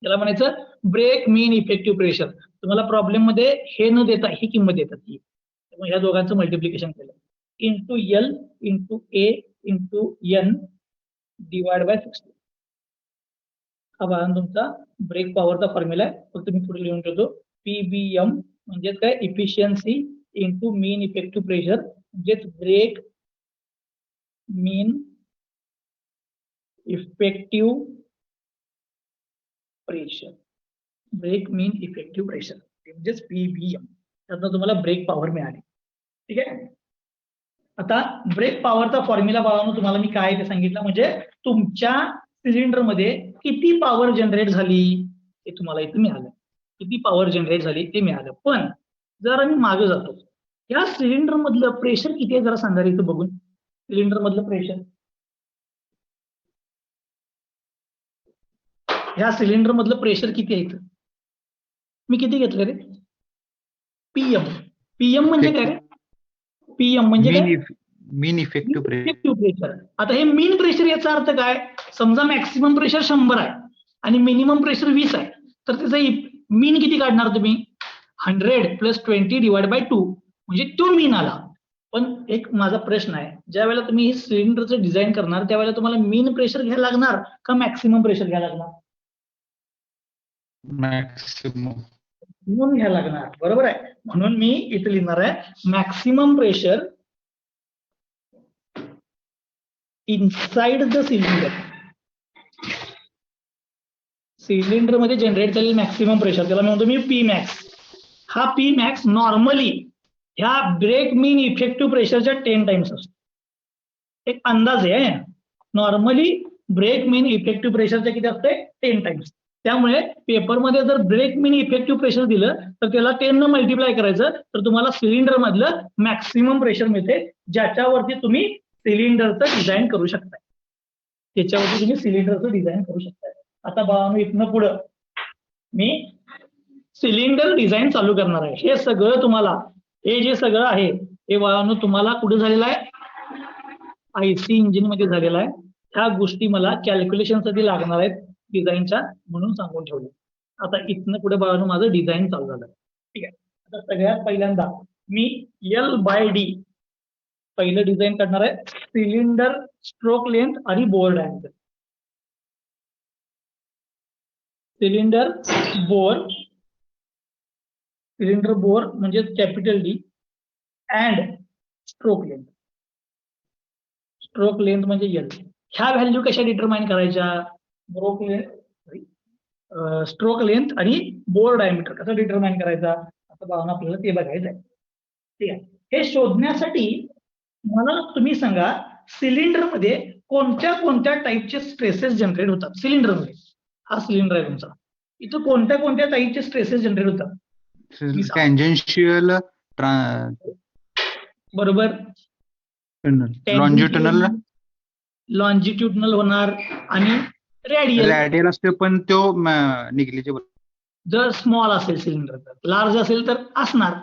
त्याला म्हणायचं ब्रेक मीन इफेक्टिव्ह प्रेशर. तुम्हाला प्रॉब्लेम मध्ये हे न देता ही किंमत देतात ती, त्यामुळे ह्या दोघांचं मल्टिप्लिकेशन केलं into L into A into N divide by 60. हा बघा तुमचा ब्रेक पॉवरचा फॉर्म्युला आहे, फक्त मी पुढे लिहून ठेवतो. पीबीएम म्हणजे काय, efficiency into mean effective pressure म्हणजेच break mean effective pressure, break mean effective pressure म्हणजेच पीबीएम. त्यातनं तुम्हाला ब्रेक पॉवर मिळाली. ठीक आहे. आता ब्रेक पॉवरचा फॉर्म्युला बघा तुम्हाला मी काय ते सांगितलं, म्हणजे तुमच्या सिलेंडर मध्ये किती पॉवर जनरेट झाली ते तुम्हाला इथे मिळालं, किती पॉवर जनरेट झाली ते मिळालं. पण जर आम्ही मागे जातो, या सिलेंडर मधलं प्रेशर किती आहे जरा सांगा इथं बघून. सिलेंडर मधलं प्रेशर, ह्या सिलेंडर मधलं प्रेशर किती आहे इथं, मी किती घेतलं रे, पीएम. पीएम म्हणजे काय रे, पीएम म्हणजे काय, मीन इफेक्टिव्ह प्रेशर. आता हे मीन प्रेशर याचा अर्थ काय, समजा मॅक्सिमम प्रेशर 100 आहे आणि मिनिमम प्रेशर 20 आहे, तर त्याचा मीन किती काढणार तुम्ही, 100 + 20 डिवाइड बाय 2 म्हणजे तो मीन आला. पण एक माझा प्रश्न आहे, ज्या वेळेला तुम्ही हे सिलेंडरचं डिझाईन करणार त्यावेळेला तुम्हाला मीन प्रेशर घ्यायला लागणार का मॅक्सिमम प्रेशर घ्यायला लागणार, मॅक्सिमम घ्यायला लागणार, बरोबर आहे. म्हणून मी इथे लिहिणार आहे maximum pressure inside the cylinder. Cylinder मध्ये जनरेट झालेलं मॅक्सिमम प्रेशर त्याला म्हणतो मी पी मॅक्स. हा पी मॅक्स नॉर्मली ह्या ब्रेक मीन इफेक्टिव्ह प्रेशरच्या 10 टाइम्स असतो. एक अंदाज आहे, नॉर्मली ब्रेक मीन इफेक्टिव्ह प्रेशरच्या किती असते, 10 टाइम्स. त्यामुळे पेपरमध्ये जर ब्रेक मीन इफेक्टिव्ह प्रेशर दिलं तर त्याला 10 न मल्टिप्लाय करायचं, तर तुम्हाला सिलेंडर मधलं मॅक्सिमम प्रेशर मिळते, ज्याच्यावरती तुम्ही सिलेंडरचं डिझाईन करू शकताय, त्याच्यावरती तुम्ही सिलेंडरचं डिझाईन करू शकताय. आता बघा इथनं पुढं मी सिलेंडर डिझाईन चालू करणार आहे. हे सगळं तुम्हाला, हे जे सगळं आहे हे बघा तुम्हाला कुठे झालेलं आहे, आयसी इंजिन मध्ये झालेला आहे. ह्या गोष्टी मला कॅल्क्युलेशन साठी लागणार आहेत डिझाईनच्या, म्हणून सांगून ठेवले. आता इथनं पुढे बघा माझं डिझाईन चालू झालं. ठीक आहे. आता सगळ्यात पहिल्यांदा मी L/D पहिलं डिझाईन करणार आहे, सिलेंडर स्ट्रोक लेंथ आणि बोर डायमीटर. सिलेंडर बोर म्हणजे capital D and stroke length म्हणजे L. ह्या व्हॅल्यू कशा डिटरमाइन करायच्या, स्ट्रोक लेंथ आणि बोर डायमीटर कसा डिटरमाइन करायचा, आता बघा आपल्याला ते बघायचं आहे. ठीक आहे. हे शोधण्यासाठी मला तुम्ही सांगा सिलेंडर मध्ये कोणत्या कोणत्या टाईपचे स्ट्रेसेस जनरेट होतात सिलेंडर मध्ये. हा सिलेंडर आहे तुमचा, इथं कोणत्या कोणत्या टाईपचे स्ट्रेसेस जनरेट होतात, टँजेन्शियल, बरोबर, लॉन्जिट्युडनल होणार आणि रेडियल असते, पण तो निग्लिजिबल जर स्मॉल असेल सिलेंडर, तर लार्ज असेल तर असणार.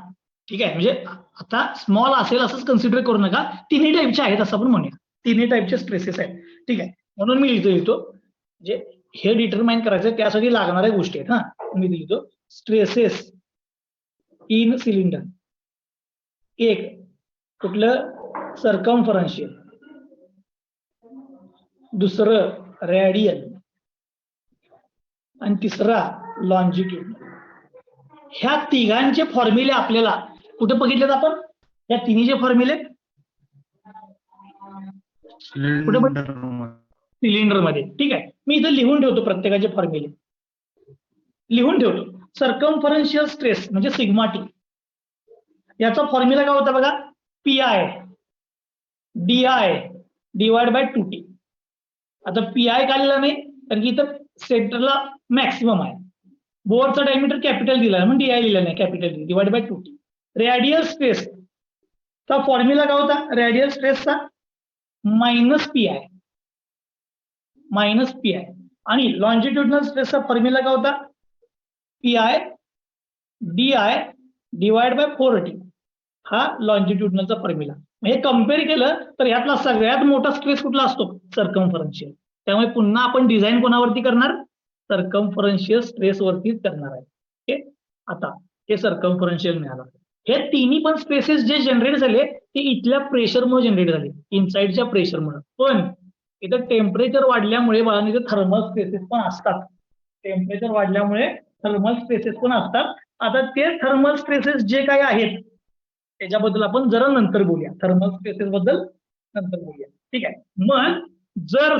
ठीक आहे. म्हणजे आता स्मॉल असेल असंच कन्सिडर करू नका, तिन्ही टाईपचे आहेत असं आपण म्हणूया, तिन्ही टाईपचे स्ट्रेसेस आहेत. ठीक आहे. म्हणून मी लिहितो जे हे डिटरमाइन करायचं त्यासाठी लागणाऱ्या गोष्टी आहेत. हा मी लिहितो स्ट्रेसेस इन सिलेंडर. एक कुठलं, सर्कम्फरन्शियल, दुसरं रेडियल आणि तिसरा लॉन्जिट्यूड. ह्या तिघांचे फॉर्म्युले आपल्याला कुठे बघितलेत आपण, या तिन्हीचे फॉर्म्युले सिलेंडर मध्ये. ठीक आहे. मी इथं लिहून ठेवतो प्रत्येकाचे फॉर्म्युले लिहून ठेवतो. सर्कम्फरन्शियल स्ट्रेस म्हणजे सिग्मा टी, याचा फॉर्म्युला काय होता बघा, PI DI divide by 2T. आता PI काढलेला नाही कारण की इथं सेंटरला मॅक्सिमम आहे, बोरचा डायमीटर कॅपिटल दिला म्हणून DI लिहिला नाही, capital D divide by 2T. Radial stress चा फॉर्म्युला काय होता रेडियल स्ट्रेसचा? -PI आणि लॉन्जिट्युडनल स्ट्रेसचा फॉर्म्युला काय होता? PI DI divide by 4T. हा लॉन्जिट्युडनलचा फॉर्म्युला. हे कम्पेअर केलं तर यातला सगळ्यात मोठा स्ट्रेस कुठला असतो? सर्कम्फरन्शियल. त्यामुळे पुन्हा आपण डिझाईन कोणावरती करणार? सर्कम्फरन्शियल स्ट्रेस वरतीच करणार आहे. ओके, आता हे सर्कम्फरन्शियल मिळालं. हे तिन्ही पण स्ट्रेसेस जे जनरेट झाले ते इथल्या प्रेशरमुळे जनरेट झाले, इनसाइडच्या प्रेशरमुळे. पण इथं टेम्परेचर वाढल्यामुळे मला इथं थर्मल स्ट्रेसेस पण असतात. टेम्परेचर वाढल्यामुळे थर्मल स्ट्रेसेस पण असतात. आता ते थर्मल स्ट्रेसेस जे काही आहेत त्याच्याबद्दल आपण जरा नंतर बोलूया. थर्मल स्ट्रेसेस बद्दल नंतर बोलूया. ठीक आहे. मग जर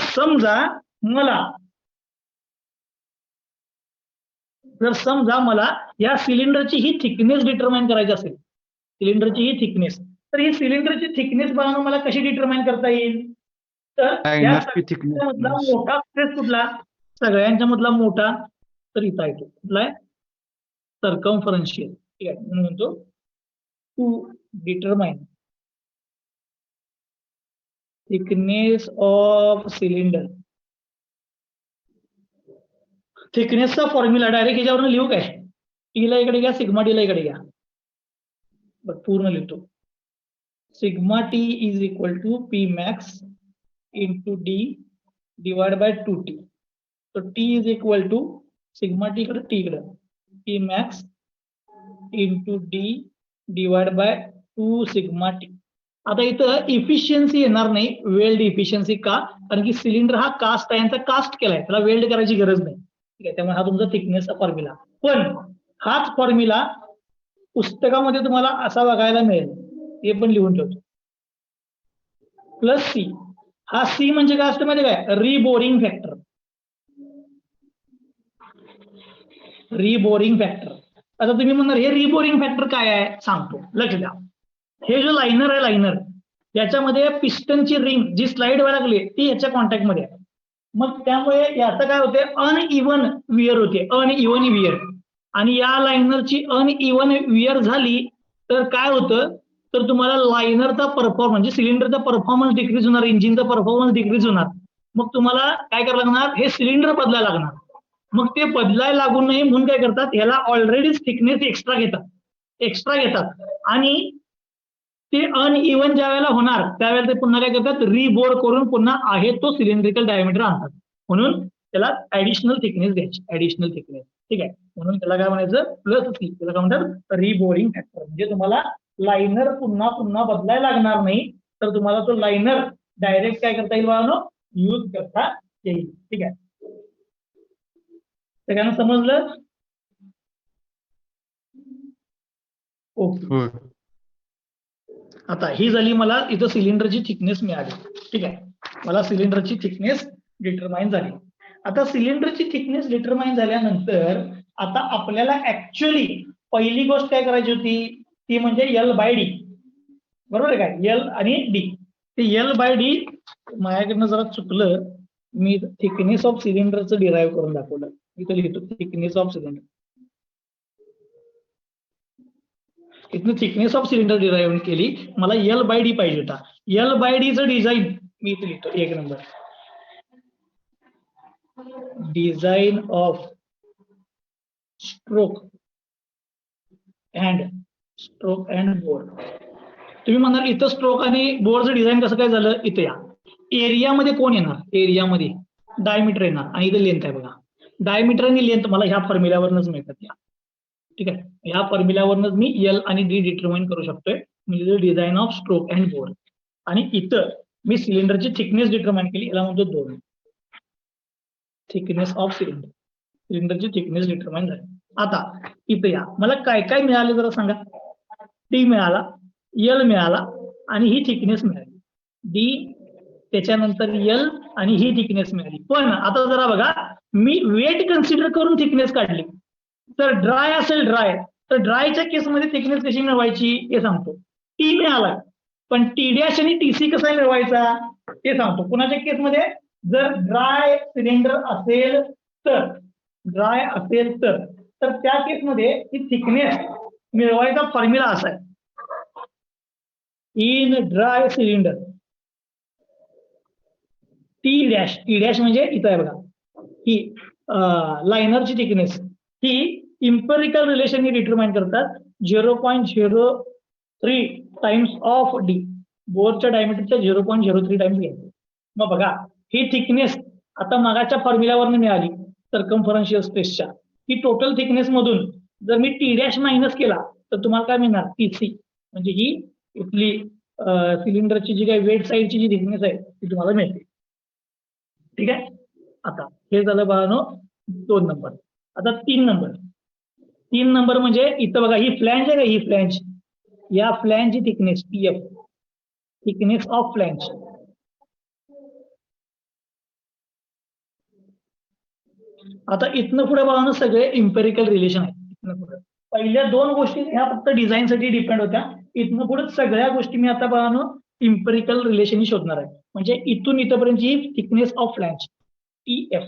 समजा मला या सिलेंडरची ही थिकनेस डिटरमाइन करायची असेल, सिलेंडरची ही थिकनेस, तर ही सिलेंडरची थिकनेस बनवणं मला कशी डिटरमाइन करता येईल? तर या मधला मोठा स्ट्रेस कुठला? सगळ्यांच्या मधला मोठा तर इथं येतो. कुठला आहे? सर्कम्फरन्शियल. ठीक आहे, म्हणून म्हणतो to determine thickness of cylinder. थिकनेसचा फॉर्म्युला डायरेक्ट ह्याच्यावरून लिहू काय? टीला इकडे घ्या, सिग्मा टीला इकडे घ्या. पूर्ण लिहितो. Sigma t is equal to p max into d divide by 2T. तर t is equal to sigma t इकडे टी इकडे p max into d divide by 2 sigma t. आता इथं इफिशियन्सी येणार नाही, वेल्ड इफिशियन्सी. का? कारण की सिलेंडर हा कास्ट आहे, यांचा कास्ट केलाय, त्याला वेल्ड करायची गरज नाही. ठीक आहे, त्यामुळे हा तुमचा थिकनेसचा फॉर्म्युला. पण हाच फॉर्म्युला पुस्तकामध्ये तुम्हाला असा बघायला मिळेल, हे पण लिहून ठेवतो. Plus C. हा सी म्हणजे काय असतं माहिती काय? रिबोरिंग फॅक्टर. रिबोरिंग फॅक्टर. आता तुम्ही म्हणणार हे रिबोरिंग फॅक्टर काय आहे? सांगतो, लक्ष द्या. हे जो लायनर आहे, लायनर याच्यामध्ये पिस्टनची रिंग जी स्लाइड व्हायला लागली ती याच्या कॉन्टॅक्ट मध्ये आहे. मग त्यामुळे याचं काय होते? अनइव्हन वियर होते, अनइव्हन वियर. आणि या लायनरची अनइव्हन वियर झाली तर काय होतं? तर तुम्हाला लायनरचा परफॉर्मन्स म्हणजे सिलेंडरचा परफॉर्मन्स डिक्रीज होणार, इंजिनचा परफॉर्मन्स डिक्रीज होणार. मग तुम्हाला काय करायला लागणार? हे सिलेंडर बदलायला लागणार. मग ते बदलायला लागू नये म्हणून काय करतात? याला ऑलरेडी थिकनेस एक्स्ट्रा घेतात आणि ते अनइव्हन ज्या वेळेला होणार त्यावेळेला ते पुन्हा काय करतात? रिबोर करून पुन्हा आहे तो सिलेंड्रिकल डायमीटर आणतात. म्हणून त्याला ऍडिशनल थिकनेस द्यायची, ऍडिशनल थिकनेस. ठीक आहे, म्हणून त्याला काय म्हणायचं? Plus C. त्याला काय म्हणतात? Reboring factor. म्हणजे तुम्हाला लायनर पुन्हा पुन्हा बदलायला लागणार नाही, तर तुम्हाला तो लायनर डायरेक्ट काय करता येईल? यूज करता येईल. ठीक आहे, सगळ्यांना समजलं? ओके. आता ही झाली मला इथं सिलेंडरची थिकनेस मिळाली. ठीक आहे, मला सिलेंडरची थिकनेस डिटरमाइन झाली. आता सिलेंडरची थिकनेस डिटरमाइन झाल्यानंतर आता आपल्याला ऍक्च्युअली पहिली गोष्ट काय करायची होती? ती म्हणजे L/D. बरोबर आहे काय? L आणि D. ते L/D माझ्याकडनं जरा चुकलं, मी थिकनेस ऑफ सिलेंडरचं डिराईव्ह करून दाखवलं. इथं लिहितो थिकनेस ऑफ सिलेंडर. इथनं थिकनेस ऑफ सिलेंडर डिराईव्ह केली, मला L/D पाहिजे होता. L/Dचं डिझाईन मी इथे लिहितो 1 number. Design of stroke and bore. तुम्ही म्हणणार इथं स्ट्रोक आणि बोरचं डिझाईन कसं काय झालं? इथं या एरियामध्ये कोण येणार? एरियामध्ये डायमीटर येणार आणि इथं लेंथ आहे बघा. डायमीटर आणि लेंथ मला ह्या फॉर्म्युल्यावरच मिळतात या. ठीक आहे, ह्या फॉर्म्युल्यावरच मी L आणि D डिटरमाइन करू शकतोय, म्हणजे design of stroke and bore. आणि इथं मी सिलेंडरची थिकनेस डिटरमाइन केली, याला म्हणतो 2. Thickness of cylinder. सिलेंडरची थिकनेस डिटरमाइन झाली. आता इथं या, मला काय काय मिळालं जरा सांगा. T मिळाला, L मिळाला आणि ही थिकनेस मिळाली. D, त्याच्यानंतर L आणि ही थिकनेस मिळाली. पण आता जरा बघा, मी वेट कन्सिडर करून थिकनेस काढली. तर ड्राय असेल, तर ड्रायच्या केसमध्ये थिकनेस कशी मिळवायची हे सांगतो. T मिळाला, पण T' आणि TC कसा मिळवायचा ते सांगतो. कुणाच्या केसमध्ये? जर ड्राय सिलेंडर असेल तर तर त्या केसमध्ये ही थिकनेस मिळवायचा फॉर्म्युला असा आहे, in dry cylinder T dash म्हणजे इथं आहे बघा, ही लायनरची थिकनेस ही इम्पेरिकल रिलेशन डिटरमाइन करतात 0.03 टाइम्स ऑफ डी. बोरच्या डायमीटरच्या 0.03 टाइम्स घ्यायचं. मग बघा ही थिकनेस आता मागाच्या फॉर्म्युल्यावरून मिळाली सर्कम्फरन्शियल स्ट्रेसच्या. ही टोटल थिकनेस मधून जर मी टी डॅश मायनस केला तर तुम्हाला काय मिळणार, टीसी. म्हणजे ही इथली सिलेंडरची जी काही वेट साईडची जी थिकनेस आहे ती तुम्हाला मिळते. ठीक आहे. आता हे झालं बाळांनो 2 नंबर. आता 3 नंबर. 3 नंबर म्हणजे इथं बघा ही फ्लॅंज आहे का, ही फ्लॅंज, या फ्लॅंजची thickness PF, thickness of flange. आता इथनं पुढे बघा सगळे इम्पेरिकल रिलेशन आहेत. इथनं पुढे पहिल्या 2 गोष्टी ह्या फक्त डिझाईनसाठी डिपेंड होत्या. इथनं पुढे सगळ्या गोष्टी मी आता बघा इम्पेरिकल रिलेशन शोधणार आहे. म्हणजे इथून इथपर्यंतची thickness of flange TF.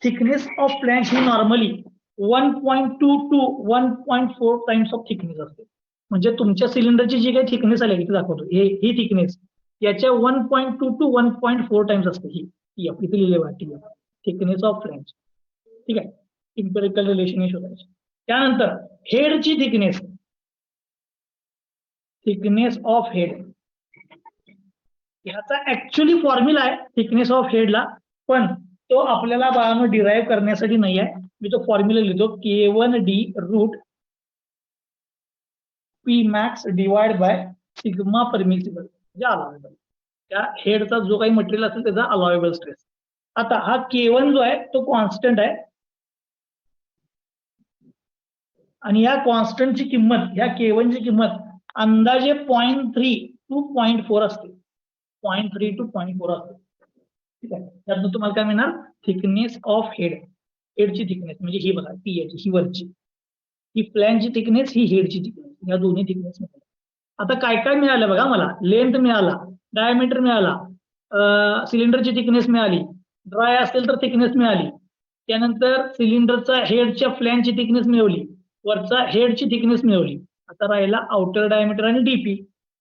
Thickness of flange ही normally 1.2 to 1.4 times of thickness असते. म्हणजे तुमच्या सिलेंडरची जी काही थिकनेस आली इथे दाखवतो, ही थिकनेस याच्या 1.2 to 1.4 टाइम्स असते ही टीएफ. इथे लिहिले बघा टीएफ, थिकनेस ऑफ फ्लॅंज. ठीक आहे. इम्पेरिकल रिलेशन हे शोधायचे. त्यानंतर हेडची थिकनेस, थिकनेस ऑफ हेड, ह्याचा ऍक्च्युअली फॉर्म्युला आहे थिकनेस ऑफ हेडला, पण तो आपल्याला बाळांनो डिराईव्ह करण्यासाठी नाही आहे. मी तो फॉर्म्युला लिहितो, K1D root p max divide by sigma permissible, म्हणजे अलाउएबल. त्या हेडचा जो काही मटेरियल असेल त्याचा अलाउएबल स्ट्रेस. आता हा K1 जो आहे तो कॉन्स्टंट आहे आणि या कॉन्स्टंटची किंमत, ह्या K1 ची किंमत अंदाजे 0.3 to 0.4 असते. 0.3 to 0.4 असते. ठीक आहे. त्यातून तुम्हाला काय मिळणार, थिकनेस ऑफ हेड, हेडची थिकनेस म्हणजे ही बघा टी याची, ही वरची, ही फ्लॅंजची थिकनेस, ही हेडची थिकनेस, या दोन्ही थिकनेस मिळाल्या. आता काय काय मिळालं बघा, मला लेंथ मिळाला, डायमीटर मिळाला, सिलेंडरची थिकनेस मिळाली, ड्राय असेल तर थिकनेस मिळाली, त्यानंतर सिलेंडरचा हेडच्या फ्लॅंजची थिकनेस मिळवली, वरचा हेडची थिकनेस मिळवली. आता राहिला आउटर डायमीटर आणि डीपी.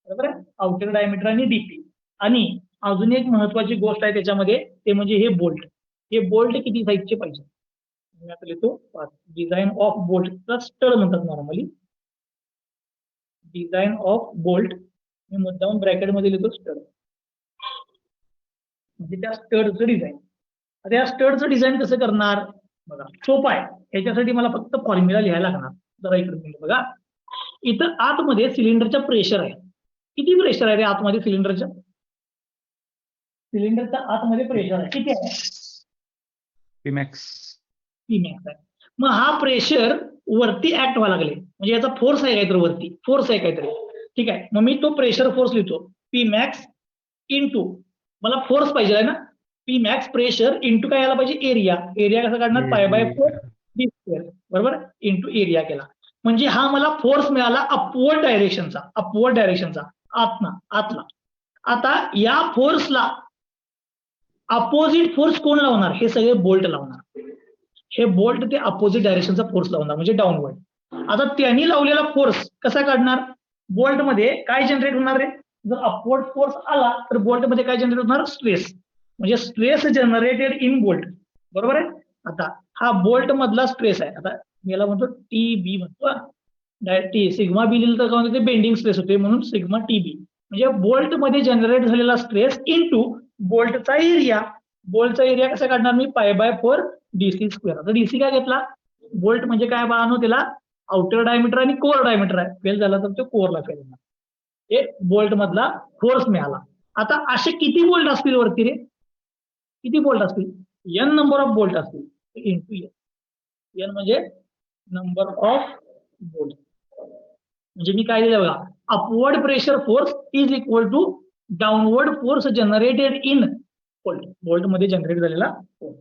बरोबर आहे, आउटर डायमीटर आणि डीपी. आणि अजून एक महत्वाची गोष्ट आहे त्याच्यामध्ये, ते म्हणजे हे बोल्ट. हे बोल्ट किती साईजचे पाहिजे, मी आता लिहितो 5. डिझाईन ऑफ बोल्ट, स्टड म्हणतात नॉर्मली. डिझाईन ऑफ बोल्ट मी मुद्दाम ब्रॅकेटमध्ये लिहितो स्टड, म्हणजे त्या स्टडचं डिझाईन. आता या स्टडचं डिझाईन कसं करणार बघा, सोपं आहे. ह्याच्यासाठी मला फक्त फॉर्म्युला लिहायला लागणार. जरा इकडे बघा, इथं आतमध्ये सिलेंडरचं प्रेशर आहे. किती प्रेशर आहे रे आतमध्ये सिलेंडरच्या, सिलेंडरच्या आतमध्ये प्रेशर आहे किती आहे, पीमॅक्स. पीमॅक्स आहे. मग हा प्रेशर वरती ऍक्ट व्हायला लागले, म्हणजे याचा फोर्स आहे काहीतरी, वरती फोर्स आहे काहीतरी. ठीक आहे. मग मी तो प्रेशर फोर्स लिहितो, पीमॅक्स इंटू, मला फोर्स पाहिजे आहे ना, पीमॅक्स प्रेशर इंटू काय यायला पाहिजे, एरिया. एरिया कसं काढणार, π/4 d स्क्वेअर, बरोबर, इंटू एरिया केला. म्हणजे हा मला फोर्स मिळाला अपवर्ड डायरेक्शनचा, अपवर्ड डायरेक्शनचा, आतला. आता या फोर्सला अपोजिट फोर्स कोण लावणार, हे सगळे बोल्ट लावणार. हे बोल्ट ते अपोजिट डायरेक्शनचा फोर्स लावणार, म्हणजे डाऊनवर्ड. आता त्यांनी लावलेला फोर्स कसा काढणार, बोल्ट मध्ये काय जनरेट होणार रे, जर अपवर्ड फोर्स आला तर बोल्ट मध्ये काय जनरेट होणार, स्ट्रेस, म्हणजे स्ट्रेस जनरेटेड इन बोल्ट. बरोबर आहे. आता हा बोल्ट मधला स्ट्रेस आहे. आता याला म्हणतो टीबी म्हणतो, टी सिग्मा बी लिहिलं तर काय म्हणतो, ते बेंडिंग स्ट्रेस होते म्हणून सिग्मा टीबी. म्हणजे बोल्ट मध्ये जनरेट झालेला स्ट्रेस इंटू बोल्टचा एरिया. बोल्टचा एरिया कसा काढणार मी, π/4 डीसी स्क्वेअर. आता डीसी काय घेतला, बोल्ट म्हणजे काय बाळांनो, त्याला आउटर डायमीटर आणि कोर डायमीटर आहे. फेल झाला तर तो कोरला फेल होणार. हे बोल्ट मधला फोर्स मिळाला. आता असे किती बोल्ट असतील वरती रे, किती बोल्ट असतील, n नंबर ऑफ बोल्ट असतील, इंटू n म्हणजे नंबर ऑफ बोल्ट. म्हणजे मी काय दिलं बघा, upward pressure force is equal to downward force generated in bolt, bolt मध्ये जनरेट झालेला फोर्स.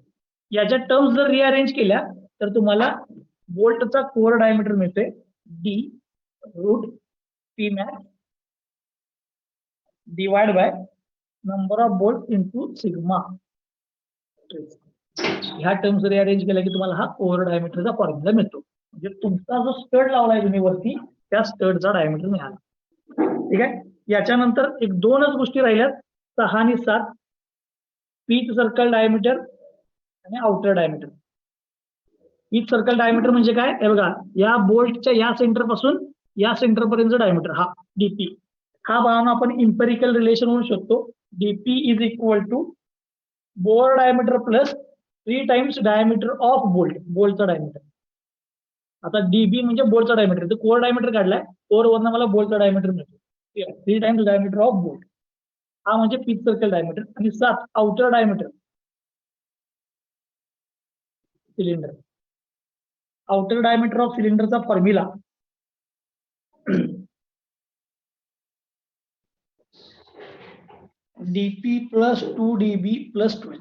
याच्या टर्म्स जर रिअरेंज केल्या तर तुम्हाला बोल्टचा कोर डायमीटर मिळतोय d root p max divide by number of bolt into sigma. ह्या टर्म्स रिअरेंज केल्या की तुम्हाला हा ओव्हर डायमीटरचा फॉर्म्युला मिळतो. म्हणजे तुमचा जो स्टड लावलाय तुम्ही वरती त्या स्टडचा डायमीटर मिळाला. ठीक आहे. याच्यानंतर एक दोनच गोष्टी राहिल्यात, 6 आणि 7. पीच सर्कल डायमीटर आणि outer diameter. Pitch circle diameter म्हणजे काय, हे बघा, या बोल्टच्या या सेंटर पासून या सेंटर पर्यंत डायमीटर हा डीपी, हा भावना आपण इम्पेरिकल रिलेशन म्हणू शकतो. DP is equal to bore diameter plus 3 times diameter of bolt, बोल्टचा डायमीटर. आता डीबी म्हणजे बोल्टचा डायमीटर, तर कोर डायमीटर काढलाय, कोर वरनं मला बोल्टचा डायमीटर मिळतो. 3 टाइम्स डायमीटर ऑफ बोल्ट, हा म्हणजे पीच सर्कल डायमीटर. आणि 7 outer diameter cylinder. Outer diameter of सिलेंडरचा formula DP plus 2 DB plus 12.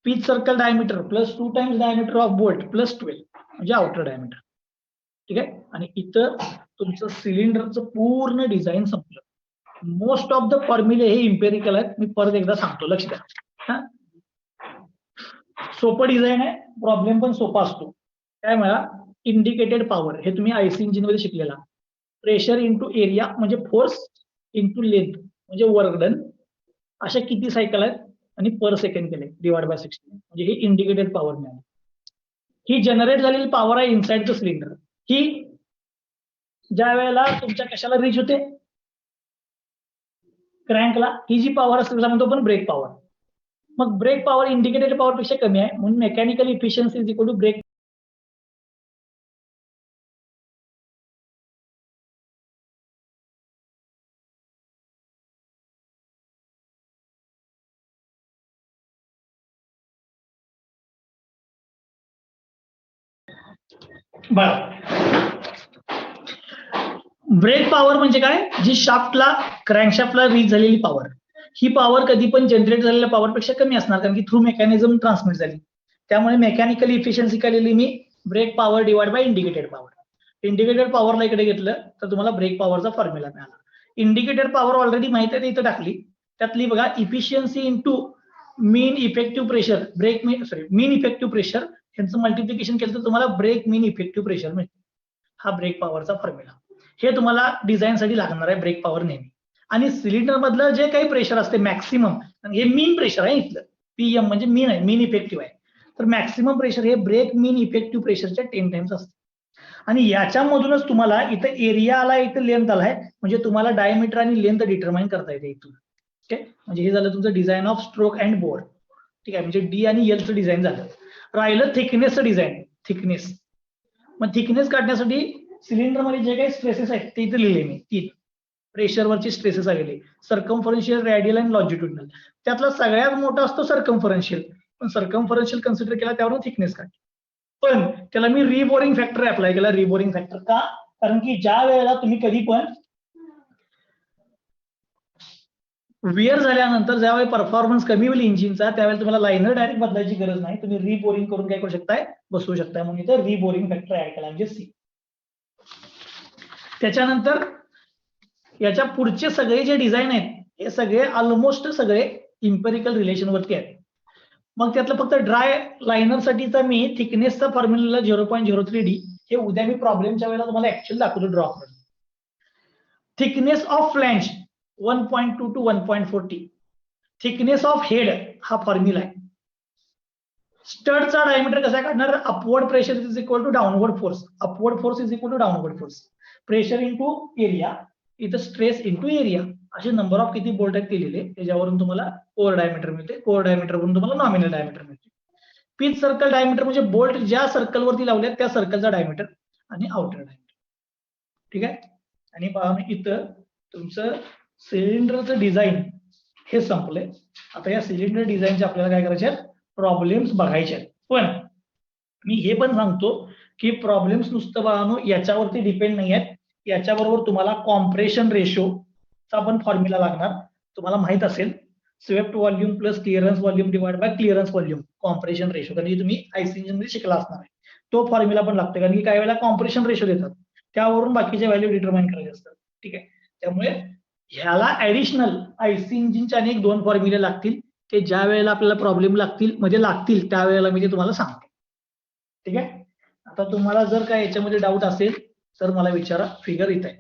Pitch circle diameter plus 2 times diameter of bolt plus 12 म्हणजे आउटर डायमीटर. ठीक आहे. आणि इथं तुमचं सिलेंडरचं पूर्ण डिझाईन संपलं. मोस्ट ऑफ द फॉर्म्युले हे इम्पेरिकल आहेत, मी परत एकदा सांगतो, लक्ष द्या. सोपं डिझाईन आहे, प्रॉब्लेम पण सोपा असतो. काय म्हणा, इंडिकेटेड पॉवर हे तुम्ही आयसी इंजिन मध्ये शिकलेला. प्रेशर इंटू एरिया म्हणजे फोर्स इंटू लेंथ म्हणजे वर्क डन. अशा किती सायकल आहेत आणि पर सेकंड केले डिवाइड बाय 60 म्हणजे हे इंडिकेटेड पॉवर मिळाली. ही जनरेट झालेली पॉवर आहे इनसाइड द सिलेंडर. ही ज्या वेळेला तुमच्या कशाला रीच होते, क्रँकला, ही जी पॉवर असते त्याला म्हणतो आपण ब्रेक पॉवर. मग ब्रेक पॉवर इंडिकेटेड पॉवर पेक्षा कमी आहे, म्हणून mechanical efficiency is equal to brake. Brake power म्हणजे काय, जी शाफ्टला, क्रँकशाफ्टला रीच झालेली पॉवर. ही पॉवर कधी पण जनरेट झालेल्या पॉवर पेक्षा कमी असणार, कारण की थ्रू मेकॅनिझम ट्रान्समिट झाली. त्यामुळे मेकॅनिकल इफिशियन्सी काय लिहिली मी, brake power divide by indicated power. Indicated पॉवरला इकडे घेतलं तर तुम्हाला ब्रेक पॉवरचा फॉर्म्युला मिळाला. इंडिकेटेड पॉवर ऑलरेडी माहिती आहे, इथं टाकली. त्यातली बघा, efficiency into mean effective pressure, mean effective pressure यांचं मल्टिप्लिकेशन केलं तर तुम्हाला ब्रेक मीन इफेक्टिव्ह प्रेशर मिळते. हा ब्रेक पॉवरचा फॉर्म्युला. हे तुम्हाला डिझाईनसाठी लागणार आहे ब्रेक पॉवर नेहमी. आणि सिलेंडर मधलं जे काही प्रेशर असते मॅक्सिमम, हे मीन प्रेशर आहे इथलं, पीएम म्हणजे मीन आहे, मीन इफेक्टिव्ह आहे. तर मॅक्सिमम प्रेशर हे ब्रेक मीन इफेक्टिव्ह प्रेशरच्या 10 टाइम्स असते. आणि याच्यामधूनच तुम्हाला इथं एरिया आला, इथं लेंथ आलाय, म्हणजे तुम्हाला डायमीटर आणि लेंथ डिटरमाइन करता येते इथून. ओके, म्हणजे हे झालं तुमचं design of stroke and bore. ठीक आहे, म्हणजे डी आणि एलचं डिझाईन झालं. राहिलं थिकनेसचं डिझाईन. थिकनेस, मग थिकनेस काढण्यासाठी सिलेंडरमध्ये जे काही स्ट्रेसेस आहेत ते इथे लिहिले मी 3. प्रेशरवरचे स्ट्रेसेस आलेले, सर्कम्फरन्शियल, रॅडियल आणि लॉन्जिट्युडिनल. त्यातला सगळ्यात मोठा असतो सर्कम्फरन्शियल, पण सर्कम्फरन्शियल कन्सिडर केला त्यावरून थिकनेस काढली. पण त्याला मी रिबोरिंग फॅक्टर अप्लाय केला. रिबोरिंग फॅक्टर का, कारण की ज्या वेळेला तुम्ही कधी पण विअर झाल्यानंतर ज्यावेळी परफॉर्मन्स कमी होईल इंजिनचा, त्यावेळेला तुम्हाला लायनर डायरेक्ट बदलायची गरज नाही, तुम्ही रिबोरिंग करून काय करू शकताय, बसवू शकताय. म्हणून इथं रिबोरिंग फॅक्टर ऍड केला म्हणजे सी. त्याच्यानंतर याच्या पुढचे सगळे जे डिझाईन आहेत हे सगळे ऑलमोस्ट सगळे इम्पेरिकल रिलेशन वरती आहेत. मग त्यातलं फक्त ड्राय लायनर साठीचा मी थिकनेसचा फॉर्म्युला 0.03D हे उद्या मी प्रॉब्लेमच्या वेळेला तुम्हाला ऍक्च्युअली दाखवतो ड्रॉ करून. Thickness of flange 1.2 to 1.40. Thickness of head हा फॉर्म्युला आहे. स्टडचा डायमीटर कसा काढणार, upward pressure is equal to downward force, upward force is equal to downward force, pressure into area, इथं स्ट्रेस इंटू एरिया, असे number of किती bolt आहेत केलेले, त्याच्यावरून तुम्हाला कोर डायमीटर मिळते. कोर डायमीटर वरून तुम्हाला नॉमिनल डायमीटर मिळते. पीच सर्कल डायमीटर म्हणजे बोल्ट ज्या सर्कल वरती लावले त्या सर्कलचा डायमीटर आणि आउटर डायमीटर. ठीक आहे. आणि पहा इथं तुमचं सिलेंडरचं डिझाईन हे संपलंय. आता या सिलेंडर डिझाईनचे आपल्याला काय करायचे आहेत, प्रॉब्लेम्स बघायचे आहेत. पण मी हे पण सांगतो की प्रॉब्लेम्स नुसतं बघानो याच्यावरती डिपेंड नाही आहेत. याच्याबरोबर तुम्हाला कॉम्प्रेशन रेशोचा पण फॉर्म्युला लागणार. तुम्हाला माहित असेल, swept volume plus clearance volume divide by clearance volume, compression ratio, कारण की तुम्ही आयसी इंजिन मध्ये शिकला असणार आहे. तो फॉर्म्युला पण लागतो, कारण की काही वेळेला कॉम्प्रेशन रेशो देतात, त्यावरून बाकीच्या व्हॅल्यू डिटरमाइन करायचे असतात. ठीक आहे. त्यामुळे ह्याला ऍडिशनल आयसी इंजिनचे अनेक 2 फॉर्म्युले लागतील, ते ज्या वेळेला आपल्याला प्रॉब्लेम लागतील त्यावेळेला मी ते तुम्हाला सांगतो. ठीक आहे. आता तुम्हाला जर काय याच्यामध्ये डाऊट असेल तर मला विचारा. फिगर इथे आहे.